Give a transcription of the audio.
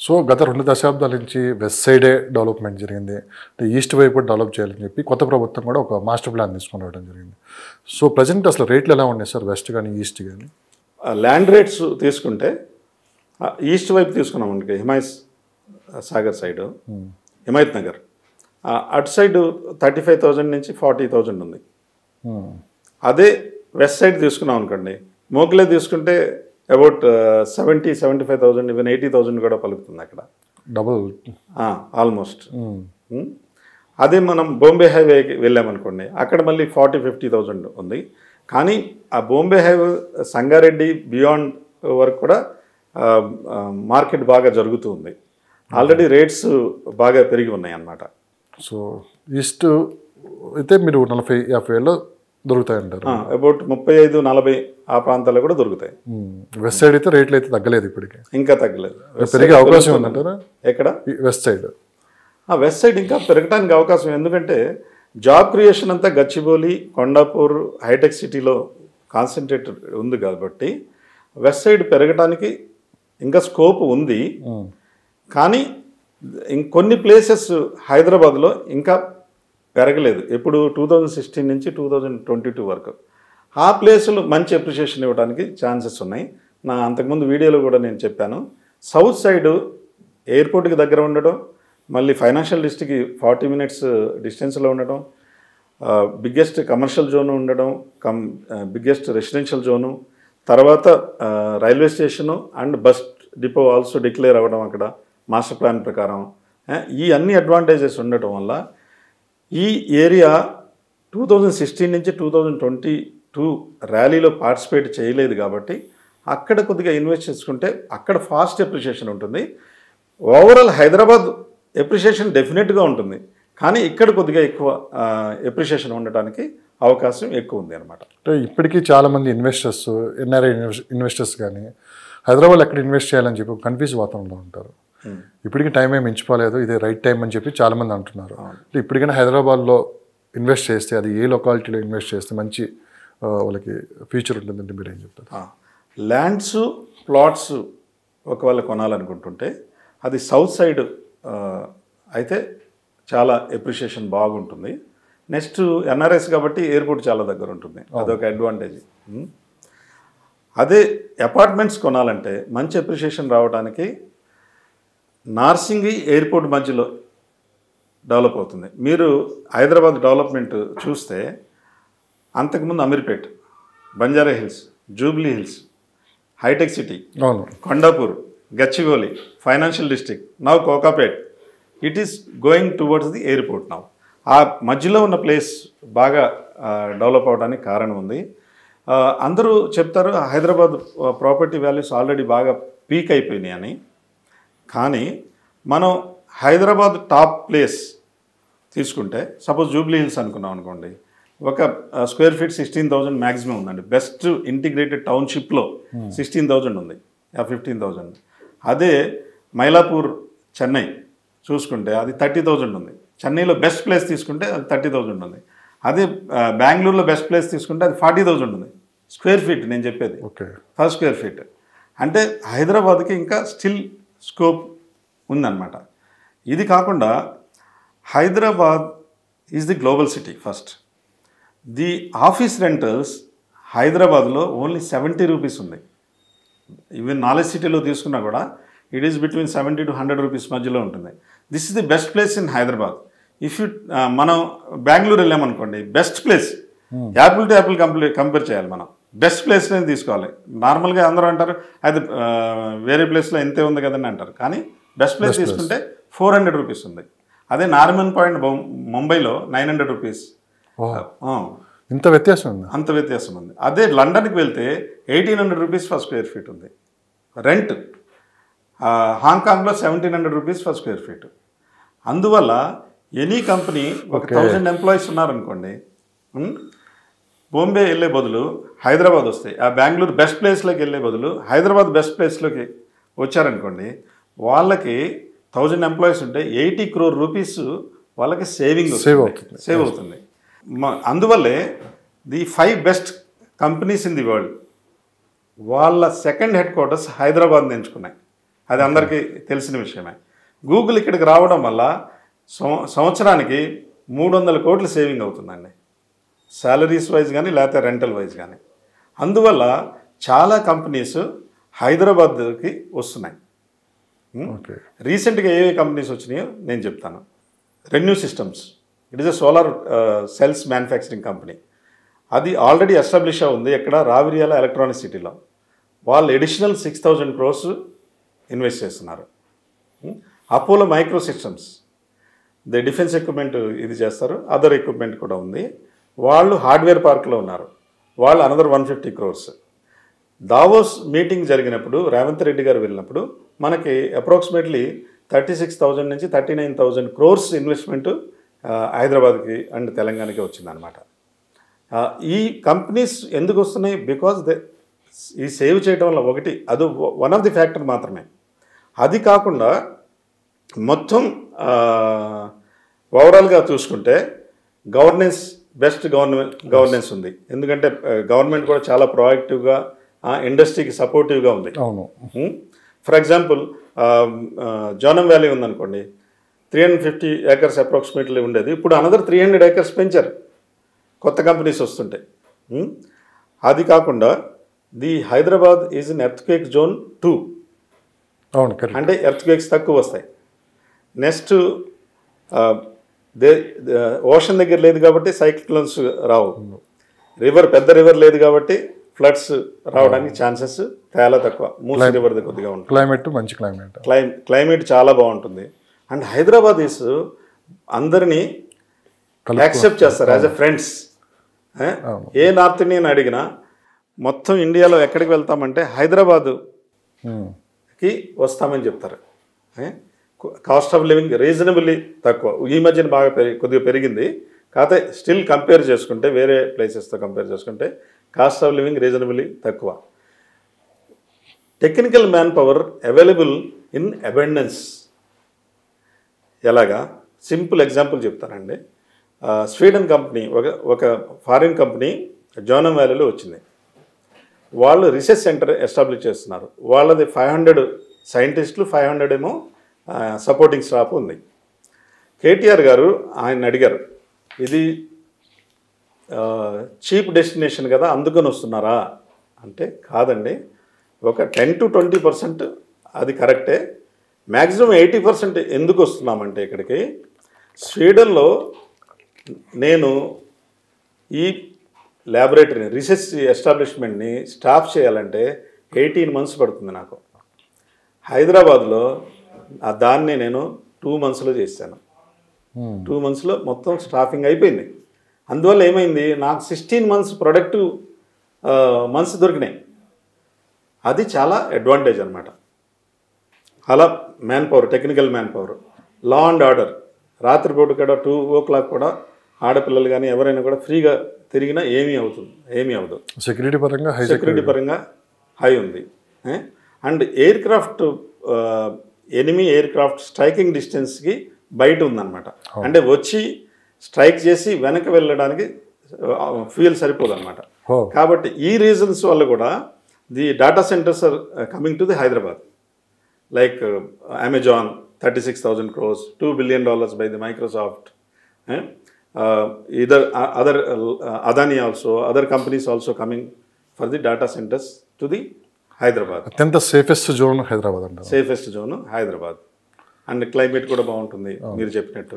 So గత 2 దశాబ్దాల నుంచి వెస్ట్ సైడే డెవలప్మెంట్ జరిగింది. అంటే ఈస్ట్ వైపు కూడా డెవలప్ చేయాలని చెప్పి కొత్త ప్రభుత్వం కూడా ఒక మాస్టర్ ప్లాన్ తీసుకొని రావడం జరిగింది. సో ప్రజెంట్ అసలు రేట్లు ఎలా ఉన్నాయి సార్ వెస్ట్ కానీ ఈస్ట్ కానీ? ల్యాండ్ రేట్స్ తీసుకుంటే ఈస్ట్ వైపు తీసుకున్నాం మనకి హిమాయత్ సాగర్ సైడు, హిమాయత్ నగర్ అటు సైడ్ 35,000 నుంచి 40,000 ఉంది. అదే వెస్ట్ సైడ్ తీసుకున్నాం అనుకోండి, మోగ్లే తీసుకుంటే అబౌట్ 70,000-75,000 ఈవెన్ 80,000 కూడా పలుకుతుంది అక్కడ, డబుల్ ఆల్మోస్ట్. అదే మనం బాంబే హైవేకి వెళ్ళామనుకోండి, అక్కడ మళ్ళీ 40,000-50,000 ఉంది. కానీ ఆ బాంబే హైవే సంగారెడ్డి బియాండ్ వరకు కూడా మార్కెట్ బాగా జరుగుతూ ఉంది. ఆల్రెడీ రేట్స్ బాగా పెరిగి ఉన్నాయి అన్నమాట. సో ఈస్ట్ అయితే మీరు 40-50 దొరుకుతాయంటారు. అబౌట్ 35-40 ఆ ప్రాంతాల్లో కూడా దొరుకుతాయి. వెస్ట్ సైడ్ అయితే రేట్లు అయితే తగ్గలేదు, ఇప్పటికి ఇంకా తగ్గలేదు. పెరిగే అవకాశం ఉందంటారా? ఎక్కడ? West side. వెస్ట్ సైడ్ ఇంకా పెరగడానికి అవకాశం, ఎందుకంటే జాబ్ క్రియేషన్ అంతా గచ్చిబౌలి, కొండాపూర్, హైటెక్ సిటీలో కాన్సన్ట్రేట్ ఉంది కాబట్టి వెస్ట్ సైడ్ పెరగడానికి ఇంకా స్కోప్ ఉంది. కానీ ఇంకొన్ని ప్లేసెస్ హైదరాబాద్లో ఇంకా పెరగలేదు. ఎప్పుడు 2016 నుంచి 2022 వరకు ఆ ప్లేసులు మంచి అప్రిషియేషన్ ఇవ్వడానికి ఛాన్సెస్ ఉన్నాయి. అంతకుముందు వీడియోలో కూడా నేను చెప్పాను. సౌత్ సైడ్ ఎయిర్పోర్ట్కి దగ్గర ఉండడం, మళ్ళీ ఫైనాన్షియల్ డిస్ట్రిక్ట్కి 40 minutes డిస్టెన్స్లో ఉండడం, బిగ్గెస్ట్ కమర్షియల్ జోన్ ఉండడం, బిగ్గెస్ట్ రెసిడెన్షియల్ జోను, తర్వాత railway station and bus depot also declare అవ్వడం అక్కడ మాస్టర్ ప్లాన్ ప్రకారం. ఈ అన్ని అడ్వాంటేజెస్ ఉండటం వల్ల ఈ ఏరియా 2016 నుంచి 2022 ర్యాలీలో పార్టిసిపేట్ చేయలేదు కాబట్టి అక్కడ కొద్దిగా ఇన్వెస్ట్ చేసుకుంటే అక్కడ ఫాస్ట్ అప్రిషియేషన్ ఉంటుంది. ఓవరాల్ హైదరాబాద్ అప్రిషియేషన్ డెఫినెట్గా ఉంటుంది, కానీ ఇక్కడ కొద్దిగా ఎక్కువ అప్రిషియేషన్ ఉండటానికి అవకాశం ఎక్కువ ఉంది అనమాట. అంటే ఇప్పటికీ చాలామంది ఇన్వెస్టర్స్, ఎన్ఆర్ఐ ఇన్వెస్టర్స్ కానీ హైదరాబాద్ ఎక్కడ ఇన్వెస్ట్ చేయాలని చెప్పి కన్ఫ్యూజ్ వాతావరణంలో ఉంటారు. ఇప్పటికీ టైం ఏమి మించిపోలేదు, ఇదే రైట్ టైం అని చెప్పి చాలామంది అంటున్నారు. ఇప్పటికైనా హైదరాబాద్లో ఇన్వెస్ట్ చేస్తే అది ఏ లొకాలిటీలో ఇన్వెస్ట్ చేస్తే మంచి వాళ్ళకి ఫ్యూచర్ ఉంటుందంటే మీరు ఏం చెప్తారు? ల్యాండ్స్, ప్లాట్స్ ఒకవేళ కొనాలనుకుంటుంటే అది సౌత్ సైడ్ అయితే చాలా ఎప్రిషియేషన్ బాగుంటుంది. నెక్స్ట్ ఎన్ఆర్ఎస్ కాబట్టి ఎయిర్పోర్ట్ చాలా దగ్గర ఉంటుంది, అదొక అడ్వాంటేజ్. అదే అపార్ట్మెంట్స్ కొనాలంటే మంచి అప్రిషియేషన్ రావడానికి నార్సింగి ఎయిర్పోర్ట్ మధ్యలో డెవలప్ అవుతుంది. మీరు హైదరాబాద్ డెవలప్మెంట్ చూస్తే అంతకుముందు Ameerpet, Banjara Hills, Jubilee Hills, Hitech City, Kondapur, Gachibowli, financial district, now Kokapet, it is going towards the airport now. ఆ మధ్యలో ఉన్న ప్లేస్ బాగా డెవలప్ అవడానికి కారణం ఉంది. అందరూ చెప్తారు హైదరాబాద్ ప్రాపర్టీ వాల్యూస్ ఆల్రెడీ బాగా పీక్ అయిపోయినాయి అని. కానీ మనం హైదరాబాద్ టాప్ ప్లేస్ తీసుకుంటే సపోజ్ జూబ్లీ హిల్స్ అనుకున్నాం అనుకోండి, ఒక స్క్వేర్ ఫీట్ 16,000 మ్యాక్సిమం ఉందండి. బెస్ట్ ఇంటిగ్రేటెడ్ టౌన్షిప్లో 16,000 ఉంది, 15,000. అదే మైలాపూర్, చెన్నై చూసుకుంటే అది 30,000 ఉంది. చెన్నైలో బెస్ట్ ప్లేస్ తీసుకుంటే అది 30,000 ఉంది. అదే బెంగళూరులో బెస్ట్ ప్లేస్ తీసుకుంటే అది 40,000 ఉంది స్క్వేర్ ఫీట్. నేను చెప్పేది పర్ స్క్వేర్ ఫీట్. అంటే హైదరాబాద్కి ఇంకా స్టిల్ స్కోప్ ఉందన్నమాట. ఇది కాకుండా Hyderabad is the global city first. The office rentals హైదరాబాద్లో ఓన్లీ 70 రూపీస్ ఉంది. ఈవెన్ నాలెడ్జ్ సిటీలో తీసుకున్నా కూడా it is between 70 to 100 rupees మధ్యలో ఉంటుంది. This is the best place in Hyderabad. If you మనం బెంగళూరు వెళ్ళామనుకోండి, best place apple to apple compare చేయాలి. మనం బెస్ట్ ప్లేస్లో తీసుకోవాలి. నార్మల్గా అందరూ అంటారు అది వేరే ప్లేస్లో ఎంతే ఉంది కదండి అంటారు, కానీ బెస్ట్ ప్లేస్ తీసుకుంటే 400 రూపీస్ ఉంది. అదే నారిమన్ పాయింట్ ముంబైలో 900 రూపీస్. ఇంత వ్యత్యాసం ఉంది? అంత వ్యత్యాసం ఉంది. అదే లండన్కి వెళ్తే 1800 రూపీస్ ఫర్ స్క్వేర్ ఫీట్ ఉంది రెంట్. హాంకాంగ్లో 1700 రూపీస్ ఫర్ స్క్వేర్ ఫీట్. అందువల్ల ఎనీ కంపెనీ ఒక 1000 ఎంప్లాయీస్ ఉన్నారనుకోండి, బాంబే వెళ్ళే బదులు హైదరాబాద్ వస్తాయి. ఆ బెంగళూరు బెస్ట్ ప్లేస్లోకి వెళ్ళే బదులు హైదరాబాద్ బెస్ట్ ప్లేస్లోకి వచ్చారనుకోండి, వాళ్ళకి 1000 ఎంప్లాయీస్ ఉంటే 80 crore రూపీస్ వాళ్ళకి సేవ్ అవుతుంది. అందువల్లే the 5 best companies in the world వాళ్ళ సెకండ్ హెడ్ క్వార్టర్స్ హైదరాబాద్ని ఎంచుకున్నాయి. అది అందరికీ తెలిసిన విషయమే. గూగుల్ ఇక్కడికి రావడం వల్ల సంవత్సరానికి 300 కోట్లు సేవింగ్ అవుతుందండి, శాలరీస్ వైజ్ కానీ లేకపోతే రెంటల్ వైజ్ కానీ. అందువల్ల చాలా కంపెనీస్ హైదరాబాద్కి వస్తున్నాయి. రీసెంట్గా ఏ కంపెనీస్ వచ్చినాయో నేను చెప్తాను. Renew systems, it is a solar cells manufacturing company. అది ఆల్రెడీ ఎస్టాబ్లిష్ ఉంది ఎక్కడ, రావిరియాల ఎలక్ట్రానిక్ సిటీలో. వాళ్ళు అడిషనల్ 6,000 crores ఇన్వెస్ట్ చేస్తున్నారు. Apollo micro systems, the defence equipment ఇది చేస్తారు, అదర్ ఎక్విప్మెంట్ కూడా ఉంది. వాళ్ళు హార్డ్వేర్ పార్క్లో ఉన్నారు, వాళ్ళు అనదర్ 150 crores. దావోస్ మీటింగ్ జరిగినప్పుడు రేవంత్ రెడ్డి గారు వెళ్ళినప్పుడు మనకి అప్రాక్సిమేట్లీ 36,000 నుంచి 39,000 crores ఇన్వెస్ట్మెంట్ హైదరాబాద్కి అండ్ తెలంగాణకి వచ్చిందనమాట. ఈ కంపెనీస్ ఎందుకు వస్తున్నాయి? బికాజ్ ఈ సేవ్ చేయడం వల్ల ఒకటి, అది వన్ ఆఫ్ ది ఫ్యాక్టర్ మాత్రమే. అది కాకుండా మొత్తం ఓవరాల్గా చూసుకుంటే గవర్నెన్స్, బెస్ట్ గవర్నెన్స్ ఉంది. ఎందుకంటే గవర్నమెంట్ కూడా చాలా ప్రొయాక్టివ్గా ఇండస్ట్రీకి సపోర్టివ్గా ఉంది. ఫర్ ఎగ్జాంపుల్ జోనం వ్యాలీ ఉందనుకోండి, 350 acres అప్రాక్సిమేట్లీ ఉండేది, ఇప్పుడు అనదర్ 300 acres పెంచారు కొత్త కంపెనీస్ వస్తుంటే. అది కాకుండా the Hyderabad is in earthquake zone 2, అంటే ఎర్త్క్వేక్స్ తక్కువ వస్తాయి. నెక్స్ట్ ఓషన్ దగ్గర లేదు కాబట్టి సైక్లోన్స్ రావు, పెద్ద రివర్ లేదు కాబట్టి ఫ్లడ్స్ రావడానికి ఛాన్సెస్ చాలా తక్కువ. మూసీ రివర్ కొద్దిగా ఉంటుంది, క్లైమేట్ మంచి క్లైమేట్ చాలా బాగుంటుంది. అండ్ హైదరాబాద్ ఈస్ అందరినీ యాక్సెప్ట్ చేస్తారు as a friends. A north Indian అడిగినా మొత్తం ఇండియాలో ఎక్కడికి వెళ్తామంటే హైదరాబాద్కి వస్తామని చెప్తారు. కాస్ట్ ఆఫ్ లివింగ్ రీజనబుల్లీ తక్కువ, ఈ మధ్యన బాగా కొద్దిగా పెరిగింది. కాకపోతే స్టిల్ కంపేర్ చేసుకుంటే వేరే ప్లేసెస్తో కంపేర్ చేసుకుంటే కాస్ట్ ఆఫ్ లివింగ్ రీజనబుల్లీ తక్కువ. Technical man power available in abundance. ఎలాగా? సింపుల్ ఎగ్జాంపుల్ చెప్తానండి. స్వీడన్ కంపెనీ, ఒక ఫారిన్ కంపెనీ జోనం వ్యాలీలో వచ్చింది. వాళ్ళు రీసెర్చ్ సెంటర్ ఎస్టాబ్లిష్ చేస్తున్నారు. వాళ్ళది 500 సైంటిస్టులు, 500 ఏమో సపోర్టింగ్ స్టాఫ్ ఉంది. కేటీఆర్ గారు ఆయన అడిగారు, ఇది చీప్ డెస్టినేషన్ కదా అందుకని వస్తున్నారా అంటే, కాదండి, ఒక 10 to 20% అది కరెక్టే, మ్యాక్సిమం 80% ఎందుకు వస్తున్నామంటే ఇక్కడికి, స్వీడన్లో నేను ఈ ల్యాబొరేటరీని, రీసెర్చ్ ఎస్టాబ్లిష్మెంట్ని స్టాఫ్ చేయాలంటే 18 months పడుతుంది నాకు. హైదరాబాద్లో దాన్ని నేను 2 monthsలో చేశాను. 2 monthsలో మొత్తం స్టాఫింగ్ అయిపోయింది. అందువల్ల ఏమైంది, నాకు 16 months ప్రొడక్టివ్ మంత్స్ దొరికినాయి. అది చాలా అడ్వాంటేజ్ అనమాట. అలా man power, technical man power, law and order. రాత్రిపూట కూడా 2 o'clock కూడా ఆడపిల్లలు కానీ ఎవరైనా కూడా ఫ్రీగా తిరిగినా ఏమీ అవ్వదు. సెక్యూరిటీ పరంగా హై ఉంది. And aircraft, enemy aircraft striking డిస్టెన్స్కి బయట ఉందన్నమాట. అంటే వచ్చి స్ట్రైక్ చేసి వెనక్కి వెళ్ళడానికి ఫ్యూయల్ సరిపోదు అనమాట. కాబట్టి ఈ రీజన్స్ వల్ల కూడా the data centres are coming to the Hyderabad. Like Amazon 36,000 crores, $2 billion by the Microsoft. Either other Adani also, other companies also coming for the data centers to the Hyderabad. అత్యంత safest zone Hyderabad అంటారు. Safest zone Hyderabad. And climate కూడా బాగుంటుంది మీరు చెప్పినట్టు.